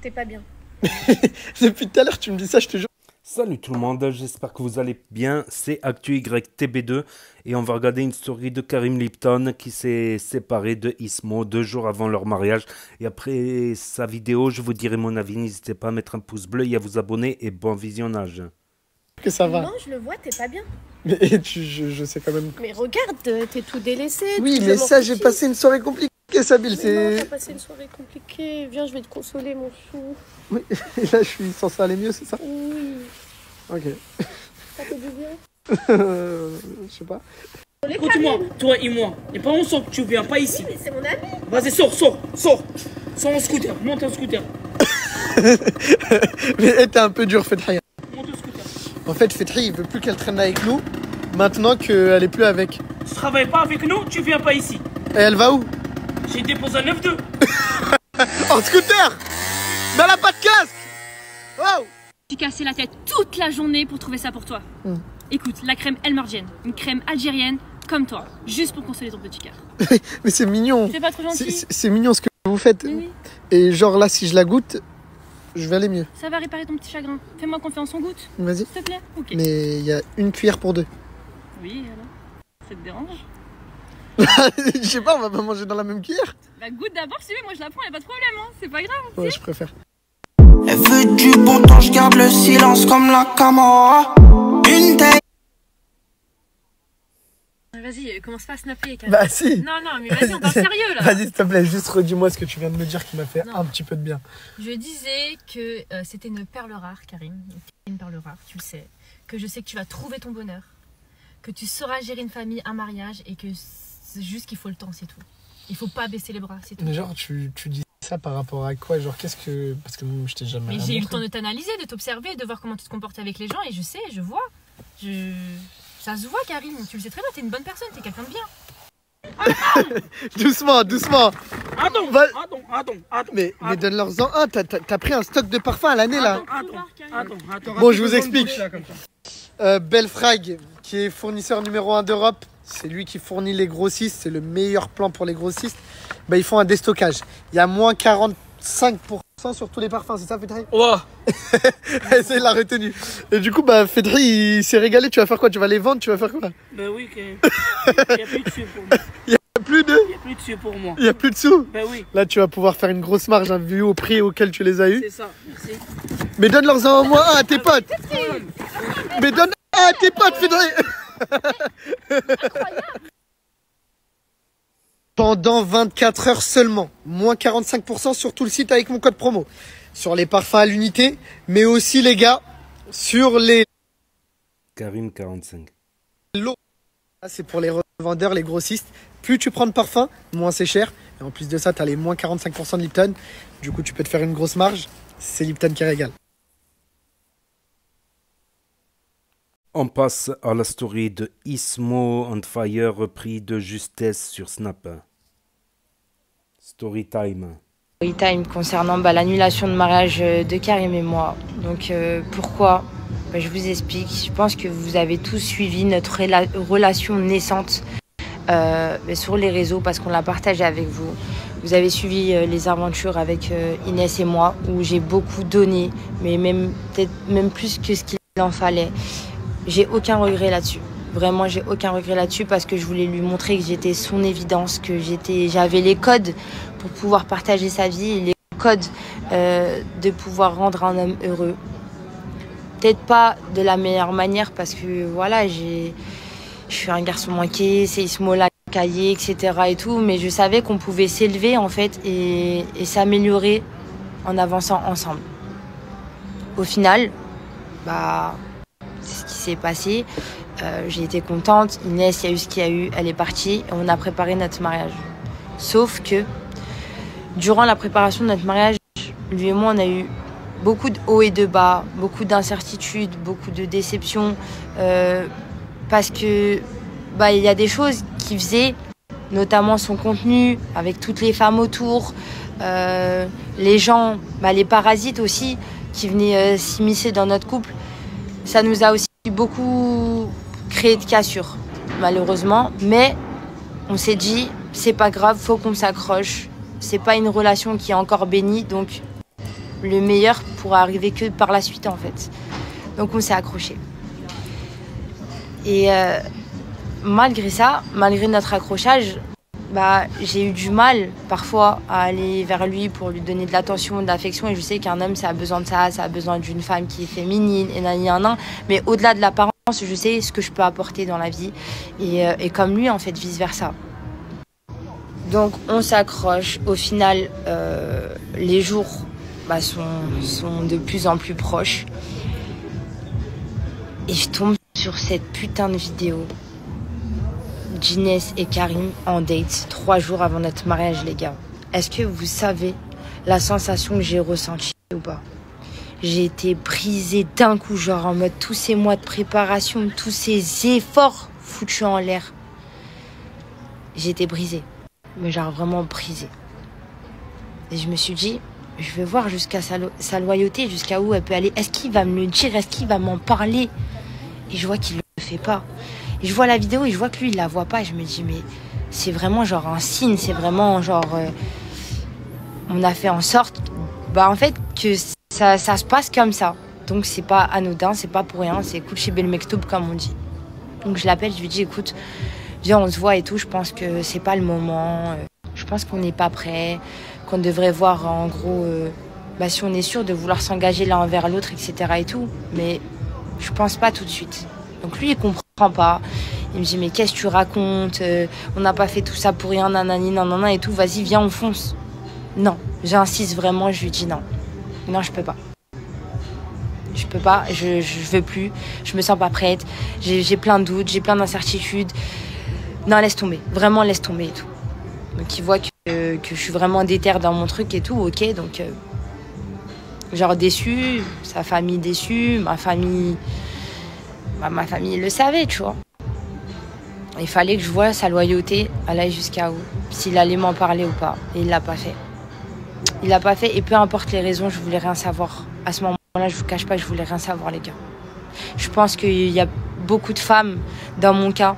t'es pas bien. Depuis tout à l'heure, tu me dis ça, je te jure. Salut tout le monde, j'espère que vous allez bien. C'est ActuYTB2 et on va regarder une story de Karim Lipton qui s'est séparé de Ismo 2 jours avant leur mariage. Et après sa vidéo, je vous dirai mon avis. N'hésitez pas à mettre un pouce bleu et à vous abonner et bon visionnage. Que ça va. Non, je le vois, t'es pas bien. Mais je sais quand même. Mais regarde, t'es tout délaissé. Oui, tu mais te ça, mortifies. j'ai passé une soirée compliquée, Sabil. Mais non, C'est. t'as passé une soirée compliquée. Viens, je vais te consoler, mon chou. Oui, et là, je suis censé aller mieux, c'est ça? Oui. Ok. Ça fait du bien. Je sais pas. Écoute-moi, toi et moi, et pas ensemble, tu viens pas ici. Mais c'est mon ami. Vas-y, sors. Sors en scooter, monte en scooter. Mais t'es un peu dur, Fethi. Monte en scooter. En fait, Fethi, il veut plus qu'elle traîne avec nous, maintenant qu'elle est plus avec. Tu travailles pas avec nous, tu viens pas ici. Et elle va où? J'ai déposé un 9-2. En scooter! Mais elle a pas de casque! Wow! J'ai cassé la tête toute la journée pour trouver ça pour toi. Écoute, la crème El Mardienne, une crème algérienne comme toi, juste pour consoler ton petit cœur. Mais c'est mignon. C'est pas trop gentil? C'est mignon ce que vous faites. Oui. Et genre là, si je la goûte, je vais aller mieux. Ça va réparer ton petit chagrin. Fais-moi confiance, on goûte, Vas-y. s'il te plaît. Ok. Mais il y a une cuillère pour deux. Oui, alors? Ça te dérange? Je sais pas, on va pas manger dans la même cuillère? Bah goûte d'abord, si tu veux, moi je la prends, y'a pas de problème, hein. C'est pas grave. Ouais, je préfère. Elle veut du bon temps, je garde le silence comme la Camorra. Une taille. Vas-y, commence pas à snapper, Camille. Bah si. Non, mais vas-y, on parle sérieux là. Vas-y, s'il te plaît, juste redis-moi ce que tu viens de me dire qui m'a fait Non. un petit peu de bien. Je disais que c'était une perle rare, Karim. Une perle rare, tu le sais. Que je sais que tu vas trouver ton bonheur. Que tu sauras gérer une famille, un mariage. Et que c'est juste qu'il faut le temps, c'est tout. Il faut pas baisser les bras, c'est tout. Mais genre, tu dis ça par rapport à quoi? Genre, qu'est-ce que. Parce que moi, je t'ai jamais. Mais rien j'ai eu le montré. temps de t'analyser, de t'observer, de voir comment tu te comportes avec les gens. Et je sais, je vois. Ça se voit, Karim. Tu le sais très bien, t'es une bonne personne, t'es quelqu'un de bien. Doucement. Attends. Mais donne-leur-en un. T'as pris un stock de parfum à l'année là. Attends. Bon, je vous explique. Belfrag, qui est fournisseur numéro 1 d'Europe, c'est lui qui fournit les grossistes, c'est le meilleur plan pour les grossistes. Bah, ils font un déstockage. Il y a moins 45% sur tous les parfums, c'est ça, Fedri? Ouah. C'est la retenue. Et du coup, bah, Fedri, il s'est régalé. Tu vas faire quoi? Tu vas les vendre? Tu vas faire quoi? Ben oui, il y a plus de sous pour moi. Il y a plus de pour moi. Il y a plus de sous. Ben oui, Là, tu vas pouvoir faire une grosse marge, hein, vu au prix auquel tu les as eu. c'est ça, merci. Mais donne-leur-en au moins un à tes potes. Mais donne un à tes potes, Fedri. Pendant 24 heures seulement, moins 45% sur tout le site avec mon code promo. Sur les parfums à l'unité, mais aussi les gars, sur les Karim 45. lots. Ça, c'est pour les revendeurs, les grossistes. Plus tu prends de parfum, moins c'est cher. Et en plus de ça, tu as les moins 45% de Lipton. Du coup, tu peux te faire une grosse marge. C'est Lipton qui régale. On passe à la story de Ismo on Fire repris de justesse sur Snap. Story time. Story time concernant l'annulation de mariage de Karim et moi. Donc pourquoi? Je vous explique. Je pense que vous avez tous suivi notre relation naissante sur les réseaux parce qu'on l'a partagé avec vous. Vous avez suivi les aventures avec Inès et moi où j'ai beaucoup donné, mais peut-être même plus que ce qu'il en fallait. J'ai aucun regret là-dessus. Vraiment, j'ai aucun regret là-dessus parce que je voulais lui montrer que j'étais son évidence, que j'avais les codes pour pouvoir partager sa vie, les codes de pouvoir rendre un homme heureux. Peut-être pas de la meilleure manière parce que voilà, je suis un garçon manqué, c'est Ismo-là, caillé, etc. et tout, mais je savais qu'on pouvait s'élever en fait et s'améliorer en avançant ensemble. Au final, c'est ce qui s'est passé. J'ai été contente. Inès, il y a eu ce qu'il y a eu. Elle est partie et on a préparé notre mariage. Sauf que durant la préparation de notre mariage, lui et moi, on a eu beaucoup de hauts et de bas, beaucoup d'incertitudes, beaucoup de déceptions. Parce que il y a des choses qu'il faisait, notamment son contenu, avec toutes les femmes autour, les gens, les parasites aussi, qui venaient s'immiscer dans notre couple. Ça nous a aussi beaucoup créé de cassures, malheureusement. Mais on s'est dit, c'est pas grave, faut qu'on s'accroche. C'est pas une relation qui est encore bénie, donc Le meilleur pourra arriver que par la suite en fait. Donc on s'est accrochés. Et malgré ça, malgré notre accrochage, j'ai eu du mal parfois à aller vers lui pour lui donner de l'attention, de l'affection. Et je sais qu'un homme, ça a besoin de ça a besoin d'une femme qui est féminine, et nan. Mais au-delà de l'apparence, je sais ce que je peux apporter dans la vie. Et comme lui, en fait, vice-versa. Donc on s'accroche. Au final, les jours sont de plus en plus proches. Et je tombe sur cette putain de vidéo d'Inès et Karim en date 3 jours avant notre mariage, les gars. Est-ce que vous savez la sensation que j'ai ressentie ou pas? J'ai été brisée d'un coup, genre en mode tous ces mois de préparation, tous ces efforts foutus en l'air. J'ai été brisée, mais genre vraiment brisée. Et je me suis dit, je vais voir jusqu'à sa loyauté, jusqu'à où elle peut aller. Est-ce qu'il va me le dire? Est-ce qu'il va m'en parler? Et je vois qu'il ne le fait pas. Et je vois la vidéo et je vois que lui, il la voit pas. Et je me dis, mais c'est vraiment genre un signe. C'est vraiment genre... on a fait en sorte en fait, que ça se passe comme ça. Donc c'est pas anodin, c'est pas pour rien. C'est cool chez Belmektoub, comme on dit. Donc je l'appelle, je lui dis, écoute, viens, on se voit et tout. Je pense que c'est pas le moment. Je pense qu'on n'est pas prêt. Qu'on devrait voir en gros... si on est sûr de vouloir s'engager l'un envers l'autre, etc. et tout. Mais je pense pas tout de suite. Donc lui, il comprend pas. Il me dit, mais qu'est-ce que tu racontes? On n'a pas fait tout ça pour rien, nanani, nanana et tout. Vas-y, viens, on fonce. Non, j'insiste vraiment, je lui dis non. Non, je peux pas. Je peux pas, je veux plus. Je me sens pas prête. J'ai plein de doutes, j'ai plein d'incertitudes. Non, laisse tomber. Vraiment, laisse tomber et tout. Donc il voit que je suis vraiment déterre dans mon truc et tout, ok. Donc, genre déçu, sa famille déçue, ma famille le savait, tu vois. Il fallait que je voie sa loyauté, elle aille jusqu'à où, s'il allait m'en parler ou pas. Et il l'a pas fait. Il l'a pas fait et peu importe les raisons, je voulais rien savoir. À ce moment-là, je vous cache pas, je voulais rien savoir, les gars. Je pense qu'il y a beaucoup de femmes, dans mon cas,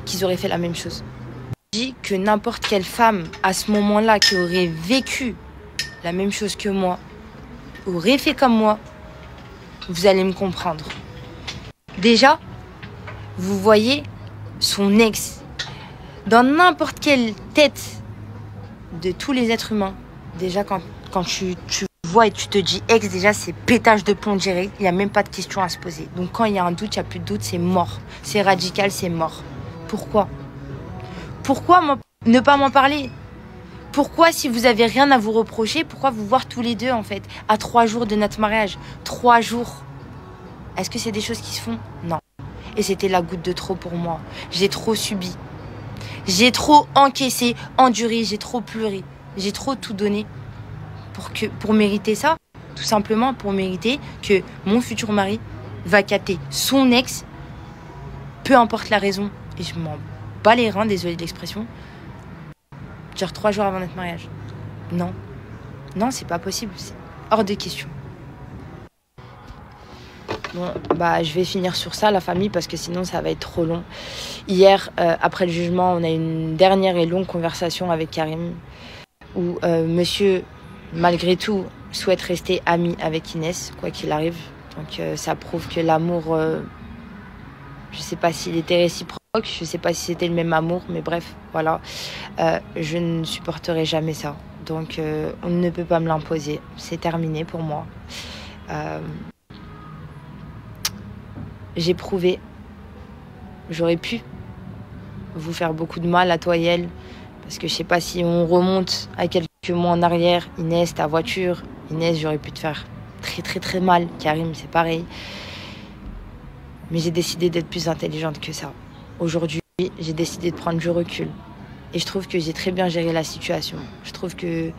qui auraient fait la même chose. Je dis que n'importe quelle femme, à ce moment-là, qui aurait vécu la même chose que moi, aurait fait comme moi, vous allez me comprendre. Déjà, vous voyez son ex dans n'importe quelle tête de tous les êtres humains. Déjà, quand tu vois et tu te dis ex, déjà, c'est pétage de plomb direct. Il n'y a même pas de question à se poser. Donc, quand il y a un doute, il n'y a plus de doute, c'est mort. C'est radical, c'est mort. Pourquoi? Pourquoi ne pas m'en parler? Pourquoi, si vous avez rien à vous reprocher, pourquoi vous voir tous les deux, en fait, à 3 jours de notre mariage? 3 jours. Est-ce que c'est des choses qui se font? Non. Et c'était la goutte de trop pour moi. J'ai trop subi. J'ai trop encaissé, enduré, j'ai trop pleuré. J'ai trop tout donné pour mériter ça. Tout simplement pour mériter que mon futur mari va capter son ex, peu importe la raison. Et je m'en bats les reins, désolé de l'expression. Genre 3 jours avant notre mariage. Non. Non, c'est pas possible. C'est hors de question. Bon, je vais finir sur ça, la famille, parce que sinon ça va être trop long. Hier, après le jugement, on a eu une dernière et longue conversation avec Karim, où monsieur, malgré tout, souhaite rester ami avec Inès, quoi qu'il arrive. Donc ça prouve que l'amour, je sais pas s'il était réciproque, je sais pas si c'était le même amour, mais bref, voilà. Je ne supporterai jamais ça. Donc on ne peut pas me l'imposer. C'est terminé pour moi. J'ai prouvé. J'aurais pu vous faire beaucoup de mal à toi et elle. Parce que je sais pas si on remonte à quelques mois en arrière. Inès, ta voiture. Inès, j'aurais pu te faire très très très mal. Karim, c'est pareil. Mais j'ai décidé d'être plus intelligente que ça. Aujourd'hui, j'ai décidé de prendre du recul. Et je trouve que j'ai très bien géré la situation. Je trouve que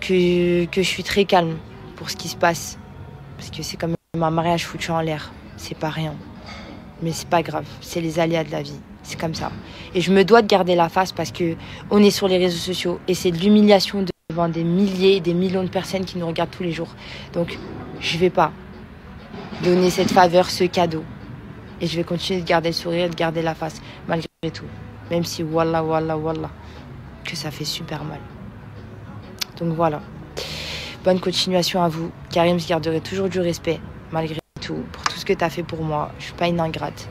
je suis très calme pour ce qui se passe. Parce que c'est comme un mariage foutu en l'air. C'est pas rien. Mais c'est pas grave. C'est les aléas de la vie. C'est comme ça. Et je me dois de garder la face parce que on est sur les réseaux sociaux. Et c'est de l'humiliation devant des milliers, des millions de personnes qui nous regardent tous les jours. Donc, je vais pas donner cette faveur, ce cadeau. Et je vais continuer de garder le sourire et de garder la face, malgré tout. Même si, wallah, que ça fait super mal. Donc voilà. bonne continuation à vous. Karim, je garderai toujours du respect, malgré tout, pour tout ce que tu as fait pour moi. Je suis pas une ingrate.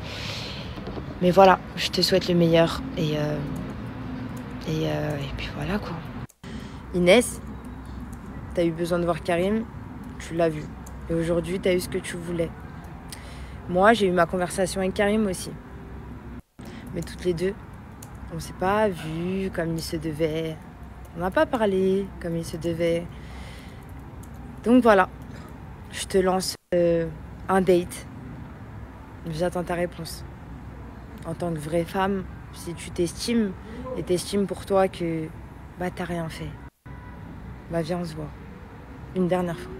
Mais voilà, je te souhaite le meilleur. Et puis voilà, quoi. Inès, tu as eu besoin de voir Karim, tu l'as vu. Et aujourd'hui, tu as eu ce que tu voulais. Moi, j'ai eu ma conversation avec Karim aussi. Mais toutes les deux, on ne s'est pas vu comme il se devait. On n'a pas parlé comme il se devait. Donc voilà, je te lance un date. J'attends ta réponse. En tant que vraie femme, si tu t'estimes et t'estimes pour toi que bah t'as rien fait, bah viens on se voit. Une dernière fois.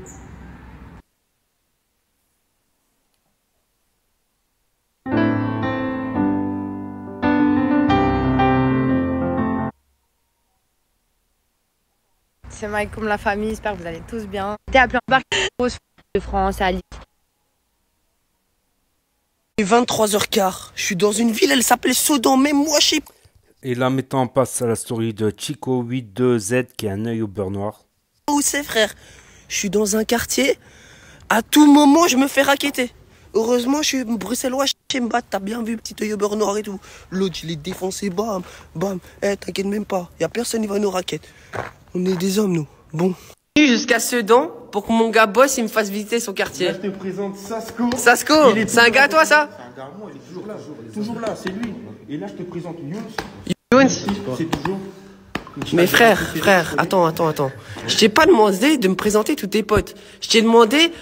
C'est Mike comme la famille, j'espère que vous allez tous bien. T'es appelé en barque de France à Alice. Il est 23h15, je suis dans une ville, elle s'appelle Sedan, même moi je sais pas Et là, maintenant, on passe à la story de Chico82Z qui a un œil au beurre noir. où c'est, frère. Je suis dans un quartier, à tout moment je me fais racketter. Heureusement, je suis bruxellois, je sais me battre, t'as bien vu, petit œil au beurre noir et tout. L'autre, il est défoncé, bam, bam. T'inquiète même pas, y a personne qui va nous raqueter. On est des hommes, nous. Bon. Jusqu'à Sedan pour que mon gars boss il me fasse visiter son quartier. Là, je te présente Sasko. Sasko, c'est un gars toi ça? C'est un gars à moi, il est toujours là. Toujours là, c'est lui. Et là, je te présente Younes. Younes. C'est toujours. Mais frère, attends. Je t'ai pas demandé de me présenter tous tes potes. Je t'ai demandé,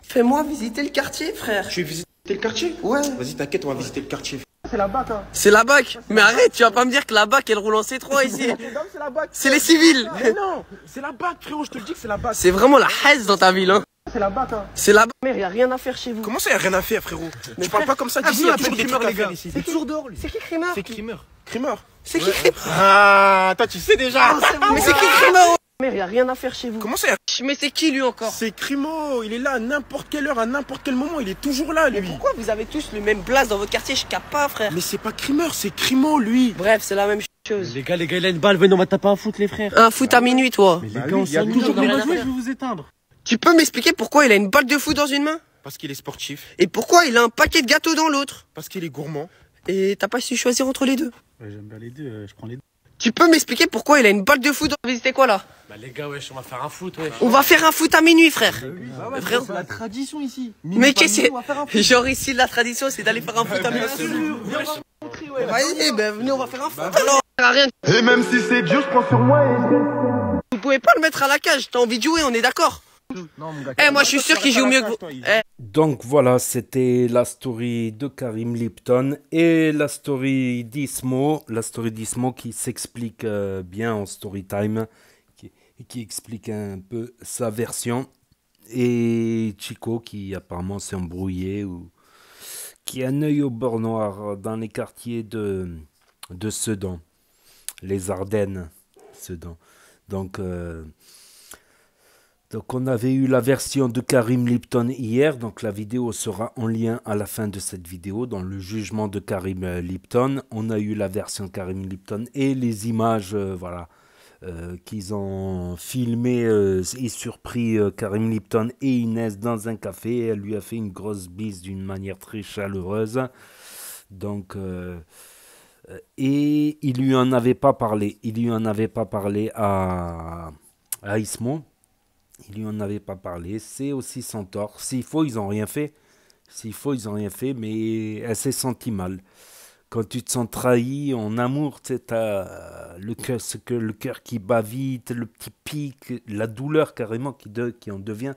fais-moi visiter le quartier, frère. Tu veux visiter le quartier? Ouais. Vas-y, t'inquiète, on va visiter le quartier. C'est la BAC, hein. C'est la BAC. Mais arrête, tu vas pas me dire que la BAC elle roule en C3 ici. C'est la BAC. C'est les civils. Mais non, c'est la BAC, frérot, je te le dis que c'est la BAC. C'est vraiment la haise dans ta ville, hein. C'est la BAC, hein. C'est la BAC. Mère, y a rien à faire chez vous. Comment ça, y a rien à faire, frérot? Mais Tu parles pas comme ça, d'ici, vous y a l'appelez toujours des trucs Crimeur, à les gars. faire ici. C'est toujours dehors, lui. C'est qui Crimeur? C'est Crimeur. Crimeur. C'est qui Crimeur? Ah, toi, tu sais déjà. Mais c'est qui Crimeur? Mère, y a rien à faire chez vous. Comment ça, y a... Mais c'est qui lui encore? C'est Crimo, il est là à n'importe quelle heure, à n'importe quel moment, il est toujours là, Mais lui. pourquoi vous avez tous le même blaze dans votre quartier? Je capte pas, frère. Mais c'est pas Crimeur, c'est Crimo, lui. Bref, c'est la même chose. Les gars, il a une balle, venez, on va taper un foot, les frères. Un foot à minuit, toi. Mais Bah les gars, oui, on y a s'amuse, toujours on a des rien à besoins, faire. Je vais vous éteindre. Tu peux m'expliquer pourquoi il a une balle de foot dans une main? Parce qu'il est sportif, Et pourquoi il a un paquet de gâteaux dans l'autre? parce qu'il est gourmand. Et t'as pas su choisir entre les deux? Ouais, j'aime bien les deux, je prends les deux. Tu peux m'expliquer pourquoi il a une balle de foot? On va visiter quoi là? Bah les gars, wesh, on va faire un foot, wesh. On va faire un foot à minuit, frère. Ouais, frérot. c'est la tradition ici. Mais qu'est-ce que c'est? Genre ici, la tradition, c'est d'aller faire un foot à minuit. Vas-y, ben venez, on va faire un foot. Alors, ça sert à rien. Et même si c'est dur, je prends sur moi et Vous pouvez pas le mettre à la cage. T'as envie de jouer, on est d'accord? Moi je suis sûr qu'il joue mieux que vous. Donc voilà, c'était la story de Karim Lipton et la story d'Ismo. La story d'Ismo qui s'explique bien en story time, qui explique un peu sa version. Et Chico qui apparemment s'est embrouillé ou qui a un œil au beurre noir dans les quartiers de Sedan, les Ardennes, Sedan. Donc on avait eu la version de Karim Lipton hier, donc la vidéo sera en lien à la fin de cette vidéo, dans le jugement de Karim Lipton. On a eu la version Karim Lipton et les images qu'ils ont filmé et surpris Karim Lipton et Inès dans un café. Elle lui a fait une grosse bise d'une manière très chaleureuse. Donc, et il lui en avait pas parlé. Il lui en avait pas parlé à Ismo. Il lui en avait pas parlé. C'est aussi son tort. S'il faut, ils ont rien fait. S'il faut, ils ont rien fait. Mais elle s'est sentie mal. Quand tu te sens trahi en amour, tu sais, t'as le cœur qui bat vite, le petit pic, la douleur carrément qui en devient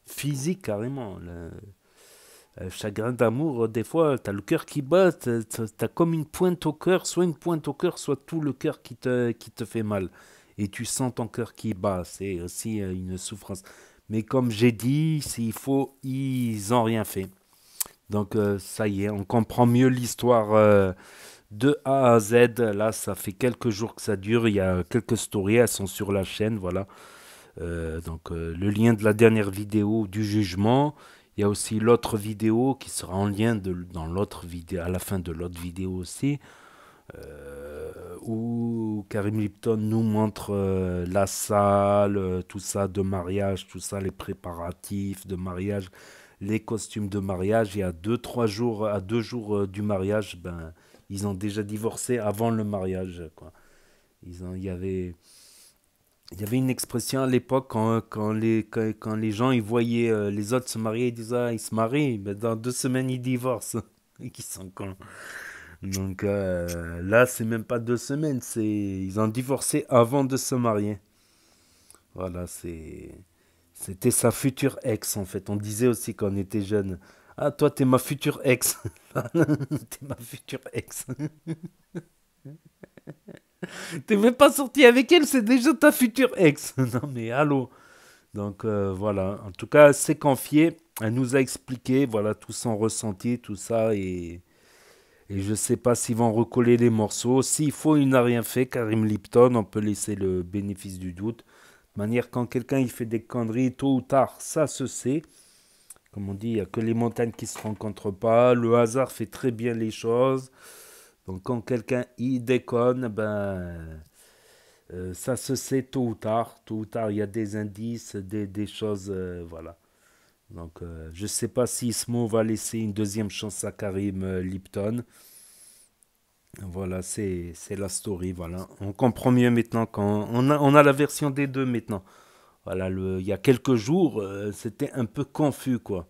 physique carrément. Le chagrin d'amour, des fois, t'as le cœur qui bat, t'as comme une pointe au cœur, soit une pointe au cœur, soit tout le cœur qui te fait mal. Et tu sens ton cœur qui bat, c'est aussi une souffrance. Mais comme j'ai dit, s'il faut, ils n'ont rien fait. Donc ça y est, on comprend mieux l'histoire de A à Z. Là, ça fait quelques jours que ça dure, il y a quelques stories, elles sont sur la chaîne, voilà. Le lien de la dernière vidéo du jugement. Il y a aussi l'autre vidéo qui sera en lien dans l'autre vidéo, à la fin de l'autre vidéo aussi. où Karim Lipton nous montre la salle, tout ça de mariage, tout ça, les préparatifs de mariage, les costumes de mariage. Et à 2 jours, à 2 jours du mariage, ben, ils ont déjà divorcé avant le mariage, quoi. Il y avait une expression à l'époque quand les gens ils voyaient les autres se marier, ils disaient ah, ils se marient, mais dans 2 semaines ils divorcent. Et qui sont cons. Donc là, c'est même pas 2 semaines, ils ont divorcé avant de se marier. Voilà, c'était sa future ex en fait. On disait aussi quand on était jeune, ah toi t'es ma future ex, t'es ma future ex. T'es même pas sorti avec elle, c'est déjà ta future ex. Non mais allô. Donc voilà, en tout cas, elle s'est confiée, elle nous a expliqué, voilà, tout son ressenti, tout ça, et je sais pas s'ils vont recoller les morceaux. S'il faut, il n'a rien fait, Karim Lipton, on peut laisser le bénéfice du doute. De manière, quand quelqu'un il fait des conneries, tôt ou tard, ça se sait. Comme on dit, il n'y a que les montagnes qui se rencontrent pas, le hasard fait très bien les choses. Donc quand quelqu'un y déconne, ben... ça se sait tôt ou tard. Tôt ou tard, il y a des indices, des choses, voilà. Donc, je ne sais pas si Ismo va laisser une deuxième chance à Karim Lipton. Voilà, c'est la story, voilà. On comprend mieux maintenant quand on a la version des deux maintenant. Voilà, il y a quelques jours, c'était un peu confus, quoi.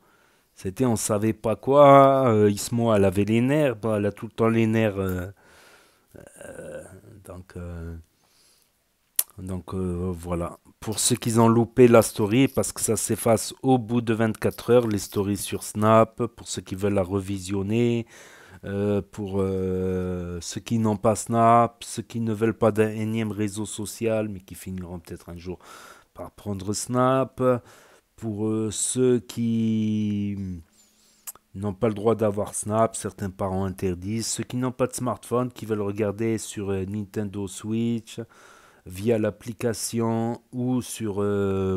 C'était, on savait pas quoi. Ismo, elle avait les nerfs, bah, elle a tout le temps les nerfs. Donc... Donc voilà, pour ceux qui ont loupé la story, parce que ça s'efface au bout de 24 heures, les stories sur Snap, pour ceux qui veulent la revisionner, pour ceux qui n'ont pas Snap, ceux qui ne veulent pas d'un énième réseau social, mais qui finiront peut-être un jour par prendre Snap, pour ceux qui n'ont pas le droit d'avoir Snap, certains parents interdisent, ceux qui n'ont pas de smartphone, qui veulent regarder sur Nintendo Switch, via l'application ou sur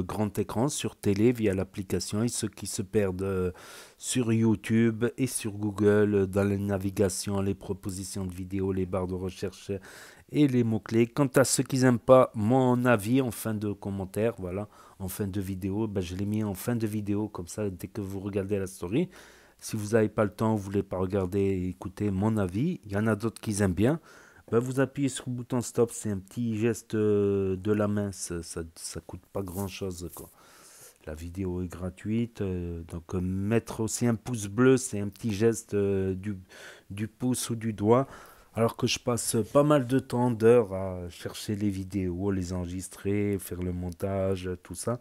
grand écran, sur télé, via l'application, et ceux qui se perdent sur YouTube et sur Google, dans la navigation, les propositions de vidéos, les barres de recherche et les mots-clés. Quant à ceux qui n'aiment pas mon avis en fin de commentaire, voilà, en fin de vidéo, ben, je l'ai mis en fin de vidéo, comme ça, dès que vous regardez la story. Si vous n'avez pas le temps, vous ne voulez pas regarder et écouter mon avis, il y en a d'autres qui aiment bien. Ben, vous appuyez sur le bouton stop, c'est un petit geste de la main, ça coûte pas grand chose, quoi. La vidéo est gratuite, donc mettre aussi un pouce bleu, c'est un petit geste du pouce ou du doigt, alors que je passe pas mal de temps, d'heures à chercher les vidéos, les enregistrer, faire le montage, tout ça.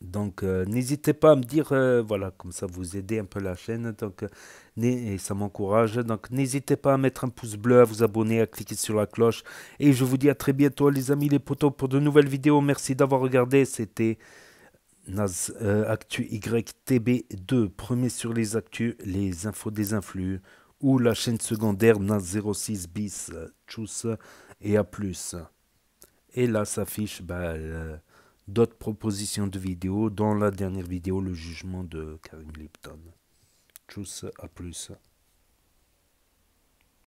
Donc n'hésitez pas à me dire, voilà, comme ça vous aidez un peu la chaîne, donc, et ça m'encourage. Donc n'hésitez pas à mettre un pouce bleu, à vous abonner, à cliquer sur la cloche. Et je vous dis à très bientôt les amis, les potos, pour de nouvelles vidéos. Merci d'avoir regardé, c'était Naz Actu YTB2, premier sur les actus, les infos des influx, ou la chaîne secondaire Naz 06 bis, tchuss et à plus. Et là s'affiche d'autres propositions de vidéos, dans la dernière vidéo, le jugement de Karim Lipton. Tchuss, à plus.